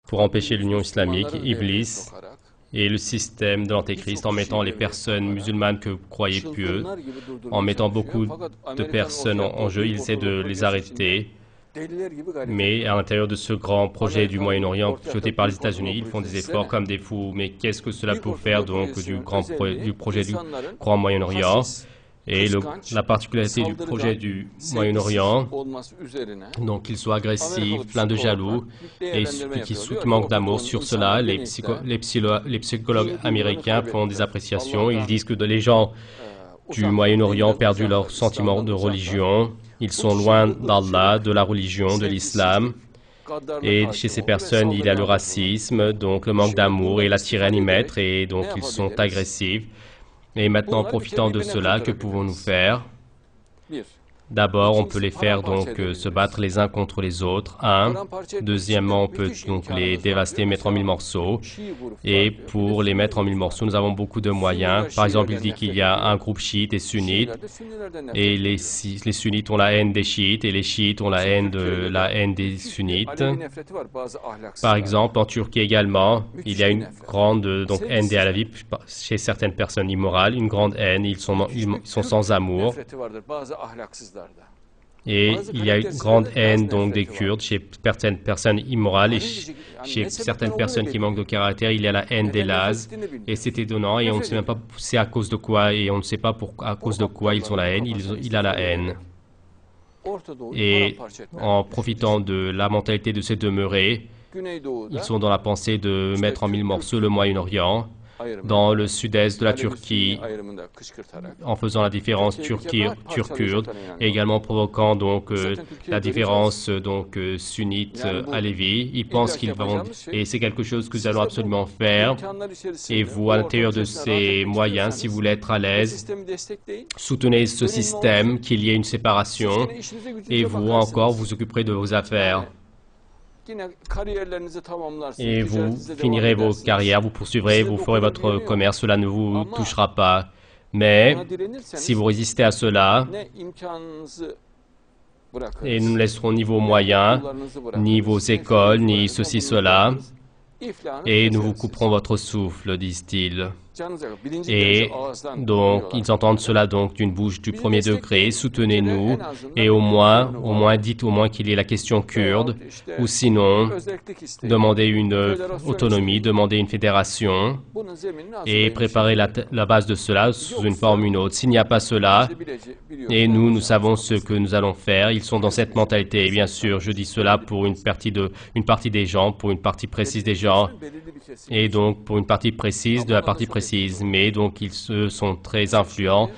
pour empêcher l'Union islamique, Iblis et le système de l'Antéchrist en mettant les personnes musulmanes que vous croyez pieux, en mettant beaucoup de personnes en jeu, ils essaient de les arrêter. Mais à l'intérieur de ce grand projet du Moyen-Orient piloté par les États-Unis, ils font des efforts comme des fous. Mais qu'est-ce que cela peut faire donc du projet du Grand Moyen-Orient? Et la particularité du projet du Moyen-Orient, donc qu'il soit agressif, plein de jaloux et qui manque d'amour. Sur cela, les psychologues américains font des appréciations. Ils disent que les gens du Moyen-Orient ont perdu leur sentiment de religion. Ils sont loin d'Allah, de la religion, de l'islam. Et chez ces personnes, il y a le racisme, donc le manque d'amour et la tyrannie maître, et donc ils sont agressifs. Et maintenant, profitant de cela, que pouvons-nous faire? D'abord, on peut les faire donc se battre les uns contre les autres. Deuxièmement, on peut donc les dévaster, mettre en mille morceaux. Et pour les mettre en mille morceaux, nous avons beaucoup de moyens. Par exemple, il dit qu'il y a un groupe chiite et sunnite. Et les sunnites ont la haine des chiites et les chiites ont la haine des sunnites. Par exemple, en Turquie également, il y a une grande haine des Alavis chez certaines personnes immorales, une grande haine. Ils sont sans amour. Et il y a une grande haine donc des Kurdes chez certaines personnes immorales et chez certaines personnes qui manquent de caractère, il y a la haine des Laz. Et c'est étonnant et on ne sait même pas c'est à cause de quoi et on ne sait pas à cause de quoi ils ont la haine. Il a la haine. Et en profitant de la mentalité de ces demeurés, ils sont dans la pensée de mettre en mille morceaux le Moyen-Orient, dans le sud-est de la Turquie, en faisant la différence turc-kurde, et également provoquant donc la différence sunnite alevi. Ils pensent qu'ils vont, et c'est quelque chose que nous allons absolument faire. Et vous, à l'intérieur de ces moyens, si vous voulez être à l'aise, soutenez ce système, qu'il y ait une séparation, et vous encore vous occuperez de vos affaires. Et vous finirez vos carrières, vous poursuivrez, vous ferez votre commerce, cela ne vous touchera pas. Mais si vous résistez à cela, et nous laisserons ni vos moyens, ni vos écoles, ni ceci, cela, et nous vous couperons votre souffle, disent-ils. Et donc, ils entendent cela donc d'une bouche du premier degré, soutenez-nous, et au moins dites au moins qu'il y ait la question kurde, ou sinon, demandez une autonomie, demandez une fédération, et préparez la base de cela sous une forme ou une autre. S'il n'y a pas cela, et nous savons ce que nous allons faire, ils sont dans cette mentalité, et bien sûr, je dis cela pour une partie des gens, pour une partie précise des gens, et donc pour une partie précise de la partie précise, mais donc ils sont très influents